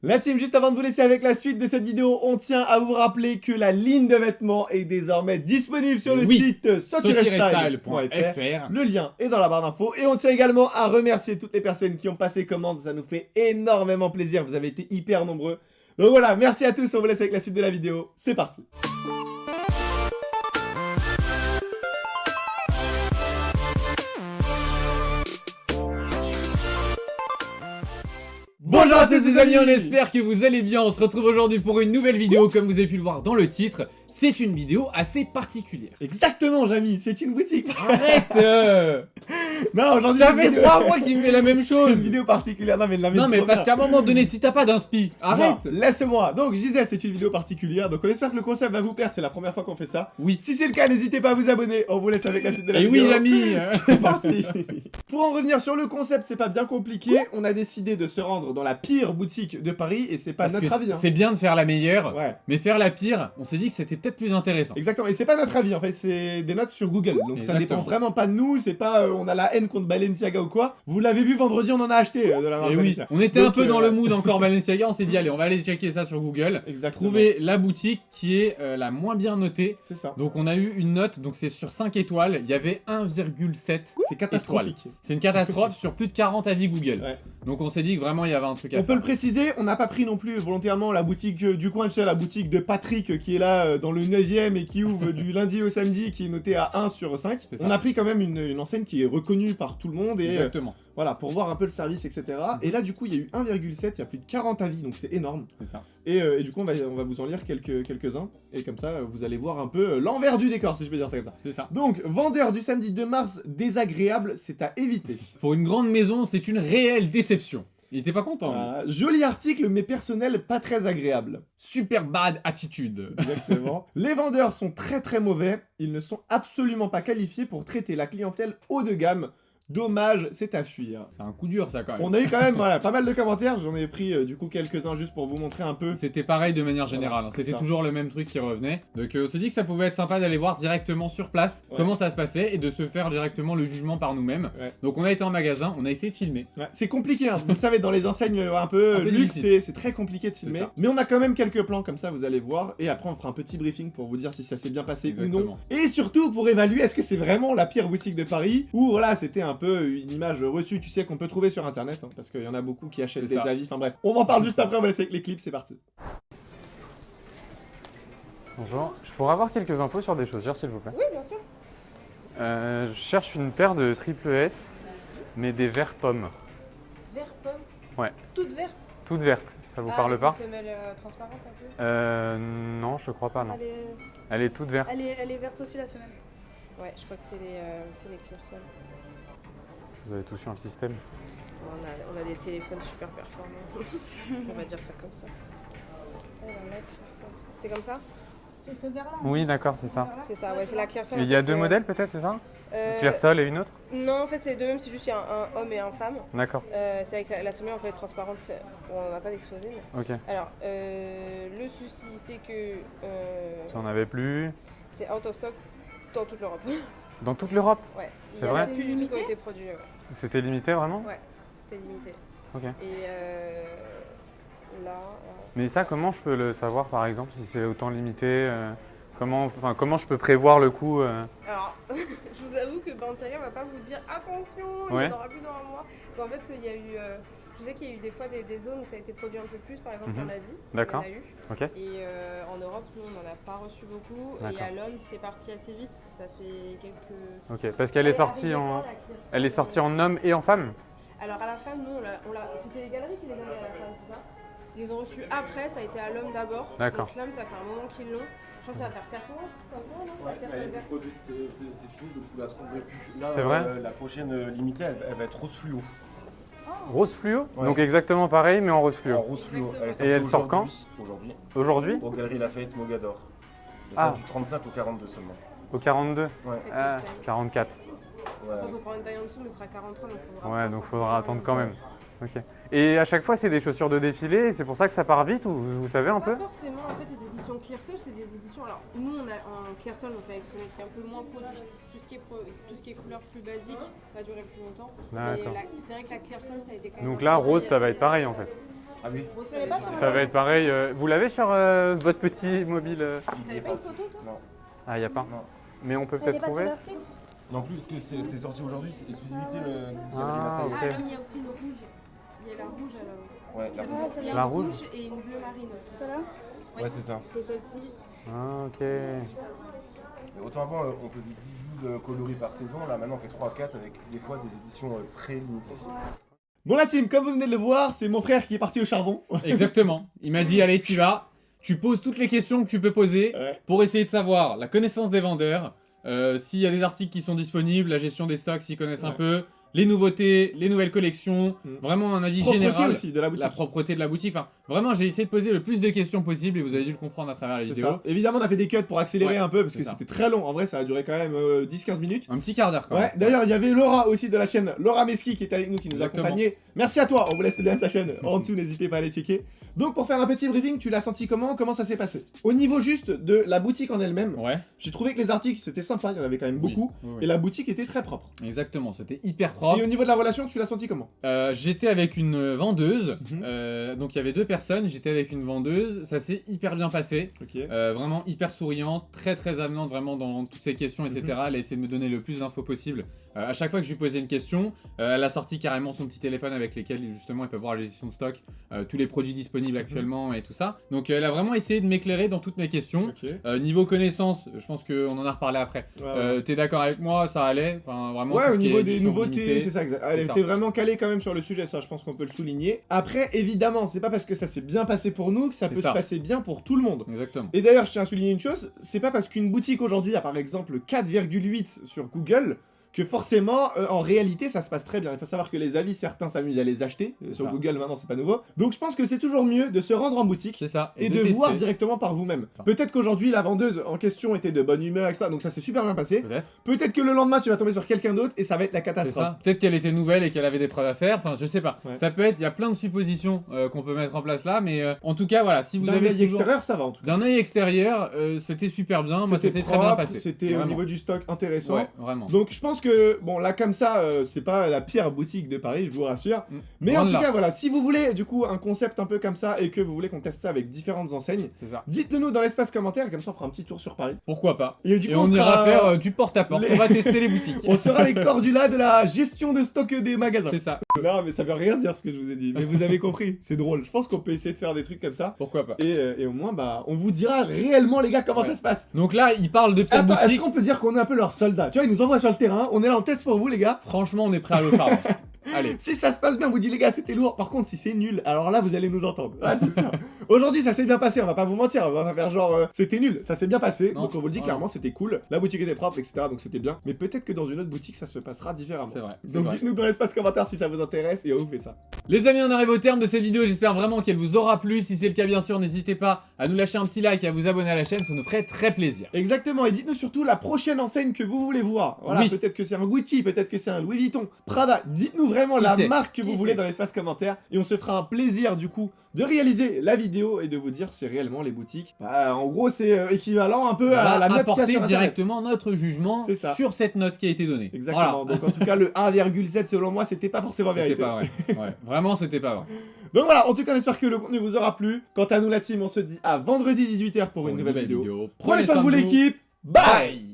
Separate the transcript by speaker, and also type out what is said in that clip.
Speaker 1: La team, juste avant de vous laisser avec la suite de cette vidéo, on tient à vous rappeler que la ligne de vêtements est désormais disponible sur le site sautirestyle.fr. Le lien est dans la barre d'infos. Et on tient également à remercier toutes les personnes qui ont passé commande. Ça nous fait énormément plaisir. Vous avez été hyper nombreux. Donc voilà, merci à tous. On vous laisse avec la suite de la vidéo. C'est parti.
Speaker 2: Bonjour à tous les amis, on espère que vous allez bien. On se retrouve aujourd'hui pour une nouvelle vidéo. Comme vous avez pu le voir dans le titre, c'est une vidéo assez particulière.
Speaker 1: Exactement, Jamy, c'est une boutique.
Speaker 2: Arrête
Speaker 1: Non, aujourd'hui,
Speaker 2: ça fait 3 mois qu'il me fait la même chose.
Speaker 1: Une vidéo particulière, non mais
Speaker 2: parce qu'à un moment donné, si t'as pas d'inspi, arrête.
Speaker 1: Non, laisse-moi. Donc Gisèle, c'est une vidéo particulière, donc on espère que le concept va vous plaire, c'est la première fois qu'on fait ça.
Speaker 2: Oui.
Speaker 1: Si c'est le cas, n'hésitez pas à vous abonner, on vous laisse avec la suite de la
Speaker 2: Et
Speaker 1: vidéo.
Speaker 2: oui, Jamy.
Speaker 1: C'est parti. Pour en revenir sur le concept, c'est pas bien compliqué, on a décidé de se rendre dans la pire boutique de Paris, et c'est pas
Speaker 2: Parce
Speaker 1: notre
Speaker 2: que
Speaker 1: avis. Hein.
Speaker 2: c'est bien de faire la meilleure,
Speaker 1: Ouais.
Speaker 2: mais faire la pire, on s'est dit que c'était peut-être plus intéressant.
Speaker 1: Exactement, et c'est pas notre avis en fait, c'est des notes sur Google, donc ça dépend vraiment pas de nous, c'est pas on a la haine contre Balenciaga ou quoi. Vous l'avez vu vendredi, on en a acheté de la marque
Speaker 2: Et oui,
Speaker 1: Balenciaga.
Speaker 2: on était
Speaker 1: Donc,
Speaker 2: un peu dans le mood encore Balenciaga, on s'est dit allez, on va aller checker ça sur Google.
Speaker 1: Exactement.
Speaker 2: Trouver la boutique qui est la moins bien notée.
Speaker 1: C'est ça.
Speaker 2: Donc on a eu une note, donc c'est sur 5 étoiles, il y avait 1,7.
Speaker 1: C'est catastrophique.
Speaker 2: C'est une catastrophe sur plus de 40 avis Google.
Speaker 1: Ouais.
Speaker 2: Donc on s'est dit que vraiment il y avait un truc à
Speaker 1: On
Speaker 2: faire.
Speaker 1: peut le préciser, on n'a pas pris non plus volontairement la boutique du coin, tu sais, la boutique de Patrick qui est là dans le 9ème et qui ouvre du lundi au samedi, qui est notée à 1 sur 5. On a pris quand même une enseigne qui est reconnue par tout le monde et
Speaker 2: Exactement.
Speaker 1: voilà, pour voir un peu le service, etc. Et là, du coup, il y a eu 1,7, il y a plus de 40 avis, donc c'est énorme.
Speaker 2: C'est ça.
Speaker 1: Et du coup, on va vous en lire quelques-uns, et comme ça, vous allez voir un peu l'envers du décor, si je peux dire ça comme ça.
Speaker 2: C'est ça.
Speaker 1: Donc, vendeur du samedi 2 mars, désagréable, c'est à éviter.
Speaker 2: Pour une grande maison, c'est une réelle déception. Il était pas content.
Speaker 1: Joli article, mais personnel, pas très agréable.
Speaker 2: Super bad attitude.
Speaker 1: Exactement. Les vendeurs sont très très mauvais. Ils ne sont absolument pas qualifiés pour traiter la clientèle haut de gamme. Dommage, c'est à fuir.
Speaker 2: C'est un coup dur ça quand même.
Speaker 1: On a eu quand même voilà, pas mal de commentaires. J'en ai pris du coup quelques-uns juste pour vous montrer un peu.
Speaker 2: C'était pareil de manière générale.
Speaker 1: Voilà,
Speaker 2: C'était toujours le même truc qui revenait. Donc on s'est dit que ça pouvait être sympa d'aller voir directement sur place comment ça se passait et de se faire directement le jugement par nous-mêmes. Ouais. Donc on a été en magasin, on a essayé de filmer.
Speaker 1: Ouais. C'est compliqué, hein. Vous le savez, dans les enseignes un peu luxe, c'est très compliqué de filmer. Mais on a quand même quelques plans comme ça, vous allez voir. Et après on fera un petit briefing pour vous dire si ça s'est bien passé ou non. Et surtout pour évaluer est-ce que c'est vraiment la pire boutique de Paris ou voilà, c'était un peu une image reçue, tu sais, qu'on peut trouver sur internet, hein, parce qu'il y en a beaucoup qui achètent des avis, enfin bref. On en parle juste après, on va laisser avec les clips, c'est parti.
Speaker 3: Bonjour, je pourrais avoir quelques infos sur des chaussures s'il vous plaît?
Speaker 4: Oui, bien sûr.
Speaker 3: Je cherche une paire de triple S, mais des verts pommes.
Speaker 4: Vert pomme?
Speaker 3: Ouais.
Speaker 4: Toute verte?
Speaker 3: Toute verte, ça vous parle pas?
Speaker 4: Une semelle transparente un peu?
Speaker 3: Non, je crois pas, non. Elle est toute verte.
Speaker 5: Elle est verte aussi la semelle.
Speaker 4: Ouais, je crois que c'est les Clearsol.
Speaker 3: Vous avez tous eu un système?
Speaker 4: On a des téléphones super performants. On va dire ça comme ça. C'était comme ça?
Speaker 5: C'est ce vert-là.
Speaker 3: Oui, d'accord, c'est ça.
Speaker 4: C'est ça, ouais, c'est la Clearsol.
Speaker 3: Et il y a deux modèles peut-être, c'est ça? Clearsol et une autre?
Speaker 4: Non, en fait, c'est les deux mêmes, c'est juste qu'il y a un homme et un femme.
Speaker 3: D'accord.
Speaker 4: C'est avec la semelle en fait transparente, on n'a pas d'exposé. Mais...
Speaker 3: Ok.
Speaker 4: Alors, le souci, c'est que.
Speaker 3: Si on n'avait plus.
Speaker 4: C'est out of stock dans toute l'Europe.
Speaker 3: Dans toute l'Europe?
Speaker 4: Ouais.
Speaker 3: C'est vrai?
Speaker 4: Il n'y a plus du tout qui a été produit. Ouais.
Speaker 3: C'était limité vraiment?
Speaker 4: Ouais, c'était limité.
Speaker 3: Ok.
Speaker 4: Et là.
Speaker 3: Mais ça, comment je peux le savoir par exemple si c'est autant limité? Comment je peux prévoir le coût?
Speaker 4: Alors, je vous avoue que Balenciaga va pas vous dire attention, il n'y en aura plus dans un mois. Parce qu'en fait, il y a eu. Je sais qu'il y a eu des fois des zones où ça a été produit un peu plus, par exemple en Asie.
Speaker 3: D'accord.
Speaker 4: On a eu.
Speaker 3: Ok.
Speaker 4: Et en Europe, nous, on n'en a pas reçu beaucoup. Et à l'homme, c'est parti assez vite. Ça fait quelques.
Speaker 3: Ok, parce qu'elle est sortie en homme et en femme?
Speaker 4: Alors à la femme, nous, c'était les galeries qui les avaient à la femme, c'est ça? Ils les ont reçus après, ça a été à l'homme d'abord.
Speaker 3: D'accord.
Speaker 4: Donc l'homme, ça fait un moment qu'ils l'ont. Je pense que ça va faire 4 mois, 5 mois, non?
Speaker 6: Ouais, elle a été produite, c'est fini, donc vous la trouverez plus. Là,
Speaker 3: c'est vrai
Speaker 6: la prochaine limitée, elle va être rose fluo.
Speaker 3: Rose fluo?
Speaker 6: Ouais.
Speaker 3: Donc exactement pareil, mais en rose fluo.
Speaker 6: En rose fluo.
Speaker 3: Et elle sort quand?
Speaker 6: Aujourd'hui.
Speaker 3: Aujourd'hui?
Speaker 6: Aux Galeries Lafayette Mogador. Et ça, du 35 au 42 seulement.
Speaker 3: Au 42?
Speaker 6: Ouais.
Speaker 3: 44.
Speaker 4: Il faut prendre une taille en dessous, mais ce sera 43, donc il faudra.
Speaker 3: Ouais, donc il faudra attendre quand même. Ok. Et à chaque fois, c'est des chaussures de défilé, et c'est pour ça que ça part vite, ou vous savez un peu?
Speaker 4: Pas forcément, en fait, les éditions Clearsol, c'est des éditions. Alors, nous, on a un Clearsol, donc avec celui qui est un peu moins produit. Tout ce qui est couleur plus basique va durer plus longtemps. Mais c'est vrai que la Clearsol, ça a été quand même.
Speaker 3: Donc là, rose, ça va être pareil en fait.
Speaker 6: Ah oui.
Speaker 4: Rose,
Speaker 3: Ça va être pareil. Vous l'avez sur votre petit mobile
Speaker 6: Il n'y a pas de photo. Non.
Speaker 3: Ah, il n'y a pas.
Speaker 6: Non.
Speaker 3: Mais on peut peut-être trouver.
Speaker 6: Non plus, parce que c'est sorti aujourd'hui, c'est exclusivité.
Speaker 3: Ah, ok.
Speaker 4: Ah, il y a aussi une rouge. Il y a la rouge alors.
Speaker 6: Ouais, la rouge.
Speaker 4: Il y a
Speaker 3: La
Speaker 4: une
Speaker 3: rouge
Speaker 4: et une bleu marine aussi.
Speaker 5: Celle-là
Speaker 6: Ouais, c'est ça.
Speaker 4: C'est celle-ci.
Speaker 3: Ah, ok.
Speaker 6: Et autant avant, on faisait 10-12 coloris par saison. Là, maintenant, on fait 3-4 avec des fois des éditions très limitées.
Speaker 1: Bon la team, comme vous venez de le voir, c'est mon frère qui est parti au charbon.
Speaker 2: Exactement. Il m'a dit, allez, tu vas. Tu poses toutes les questions que tu peux poser pour essayer de savoir la connaissance des vendeurs, s'il y a des articles qui sont disponibles, la gestion des stocks s'ils connaissent un peu, les nouveautés, les nouvelles collections, vraiment un avis général,
Speaker 1: aussi de la boutique.
Speaker 2: la propreté de la boutique. Enfin, vraiment, j'ai essayé de poser le plus de questions possible et vous avez dû le comprendre à travers les
Speaker 1: C'est
Speaker 2: vidéos.
Speaker 1: ça. Évidemment, on a fait des cuts pour accélérer un peu parce que
Speaker 2: ça.
Speaker 1: c'était très long. En vrai, ça a duré quand même 10-15 minutes.
Speaker 2: Un petit quart d'heure quand
Speaker 1: Ouais,
Speaker 2: même.
Speaker 1: d'ailleurs, il y avait Laura aussi de la chaîne Laura Meski qui était avec nous, qui nous
Speaker 2: Exactement.
Speaker 1: accompagnait. Merci à toi, on vous laisse le lien de sa chaîne en dessous, n'hésitez pas à aller checker. Donc, pour faire un petit briefing, tu l'as senti comment? Comment ça s'est passé? Au niveau juste de la boutique en elle-même,
Speaker 2: Ouais.
Speaker 1: j'ai trouvé que les articles c'était sympa, il y en avait quand même beaucoup,
Speaker 2: Oui, oui.
Speaker 1: et la boutique était très propre.
Speaker 2: Exactement, c'était hyper propre.
Speaker 1: Et au niveau de la relation, tu l'as senti comment?
Speaker 2: J'étais avec une vendeuse,
Speaker 1: Mhm.
Speaker 2: donc il y avait deux personnes, j'étais avec une vendeuse, ça s'est hyper bien passé,
Speaker 1: Ok.
Speaker 2: vraiment hyper souriante, très avenante vraiment dans toutes ces questions, etc. Elle a essayé de me donner le plus d'infos possible. À chaque fois que je lui posais une question, elle a sorti carrément son petit téléphone avec lequel justement elle peut voir la gestion de stock, tous les produits disponibles actuellement et tout ça. Donc elle a vraiment essayé de m'éclairer dans toutes mes questions.
Speaker 1: Ok.
Speaker 2: Niveau connaissance, je pense qu'on en a reparlé après.
Speaker 1: Ouais,
Speaker 2: T'es d'accord avec moi, ça allait, enfin vraiment.
Speaker 1: ouais,
Speaker 2: tout
Speaker 1: au
Speaker 2: ce qui est
Speaker 1: niveau des
Speaker 2: édition
Speaker 1: nouveautés,
Speaker 2: limitée.
Speaker 1: c'est ça, exact. Elle
Speaker 2: C'est
Speaker 1: était
Speaker 2: ça.
Speaker 1: vraiment calée quand même sur le sujet, ça je pense qu'on peut le souligner. Après, évidemment, c'est pas parce que ça s'est bien passé pour nous que ça
Speaker 2: C'est
Speaker 1: peut
Speaker 2: ça.
Speaker 1: se passer bien pour tout le monde.
Speaker 2: Exactement.
Speaker 1: Et d'ailleurs, je tiens à souligner une chose, c'est pas parce qu'une boutique aujourd'hui a par exemple 4,8 sur Google que forcément, en réalité, ça se passe très bien. Il faut savoir que les avis, certains s'amusent à les acheter.
Speaker 2: C'est
Speaker 1: Sur
Speaker 2: ça.
Speaker 1: Google, maintenant, c'est pas nouveau. Donc, je pense que c'est toujours mieux de se rendre en boutique
Speaker 2: C'est ça.
Speaker 1: et de
Speaker 2: tester.
Speaker 1: voir directement par vous-même.
Speaker 2: Enfin.
Speaker 1: Peut-être qu'aujourd'hui, la vendeuse en question était de bonne humeur, etc. Donc, ça s'est super bien passé.
Speaker 2: Peut-être.
Speaker 1: Peut-être que le lendemain, tu vas tomber sur quelqu'un d'autre et ça va être la
Speaker 2: C'est
Speaker 1: catastrophe.
Speaker 2: ça. Peut-être qu'elle était nouvelle et qu'elle avait des preuves à faire. Enfin, je sais pas.
Speaker 1: Ouais.
Speaker 2: Ça peut être. Il y a plein de suppositions qu'on peut mettre en place là, mais en tout cas, voilà. Si vous
Speaker 1: D'un
Speaker 2: avez
Speaker 1: œil
Speaker 2: toujours...
Speaker 1: extérieur, ça va en tout cas.
Speaker 2: D'un œil extérieur, c'était super bien. Moi, ça
Speaker 1: C'était
Speaker 2: s'est très bien
Speaker 1: propre,
Speaker 2: passé.
Speaker 1: c'était au
Speaker 2: Vraiment.
Speaker 1: niveau du stock intéressant.
Speaker 2: Ouais, vraiment.
Speaker 1: Donc je pense que, bon là comme ça, c'est pas la pire boutique de Paris, je vous rassure. Mais
Speaker 2: Loin
Speaker 1: en
Speaker 2: de
Speaker 1: tout
Speaker 2: là.
Speaker 1: cas voilà, si vous voulez du coup un concept un peu comme ça et que vous voulez qu'on teste ça avec différentes enseignes,
Speaker 2: C'est ça.
Speaker 1: dites-le nous dans l'espace commentaire, comme ça on fera un petit tour sur Paris.
Speaker 2: Pourquoi pas.
Speaker 1: Et du coup
Speaker 2: Et on ira
Speaker 1: sera-
Speaker 2: faire du porte-à-porte.
Speaker 1: les-
Speaker 2: On va tester les boutiques.
Speaker 1: On sera les cordula de la gestion de stock des magasins.
Speaker 2: C'est ça.
Speaker 1: Non mais ça veut rien dire ce que je vous ai dit, mais vous avez compris, c'est drôle. Je pense qu'on peut essayer de faire des trucs comme ça.
Speaker 2: Pourquoi pas.
Speaker 1: Et au moins bah on vous dira réellement les gars comment ça se passe.
Speaker 2: Donc là, il parle de petites
Speaker 1: Attends, est-ce
Speaker 2: boutiques.
Speaker 1: qu'on peut dire qu'on est un peu leurs soldats? Tu vois, ils nous envoient sur le terrain, on est là en test pour vous les gars.
Speaker 2: Franchement, on est prêt à l'eau charbon. Allez.
Speaker 1: Si ça se passe bien, on vous dit les gars, c'était lourd. Par contre, si c'est nul, alors là, vous allez nous entendre. Ah, c'est sûr. Aujourd'hui, ça s'est bien passé. On va pas vous mentir. On va pas faire genre c'était nul. Ça s'est bien passé.
Speaker 2: Non,
Speaker 1: donc on vous le dit
Speaker 2: vraiment.
Speaker 1: clairement, c'était cool. La boutique était propre, etc. Donc c'était bien. Mais peut-être que dans une autre boutique, ça se passera différemment.
Speaker 2: C'est vrai. c'est
Speaker 1: Donc
Speaker 2: vrai.
Speaker 1: dites-nous dans l'espace commentaire si ça vous intéresse et on vous fait ça.
Speaker 2: Les amis, on arrive au terme de cette vidéo, j'espère vraiment qu'elle vous aura plu. Si c'est le cas, bien sûr, n'hésitez pas à nous lâcher un petit like et à vous abonner à la chaîne, ça nous ferait très plaisir.
Speaker 1: Exactement. Et dites-nous surtout la prochaine enseigne que vous voulez voir. Voilà.
Speaker 2: Oui.
Speaker 1: Peut-être que c'est un Gucci, peut-être que c'est un Louis Vuitton, Prada. Dites-nous vraiment
Speaker 2: Qui
Speaker 1: la
Speaker 2: sait
Speaker 1: marque que
Speaker 2: Qui
Speaker 1: vous voulez
Speaker 2: sait
Speaker 1: dans l'espace commentaire et on se fera un plaisir du coup de réaliser la vidéo et de vous dire si réellement les boutiques. Bah, en gros, c'est équivalent un peu à
Speaker 2: va
Speaker 1: la note qu'il y a
Speaker 2: apporter
Speaker 1: sur Internet.
Speaker 2: directement notre jugement
Speaker 1: C'est ça.
Speaker 2: sur cette note qui a été donnée.
Speaker 1: Exactement.
Speaker 2: Voilà.
Speaker 1: Donc en tout cas, le 1,7 selon moi, c'était pas forcément
Speaker 2: C'était
Speaker 1: vérité.
Speaker 2: pas vrai. Ouais, vraiment, c'était pas vrai.
Speaker 1: Donc voilà, en tout cas, on espère que le contenu vous aura plu. Quant à nous, la team, on se dit à vendredi 18h pour une nouvelle vidéo. Prenez soin de vous, l'équipe. Bye.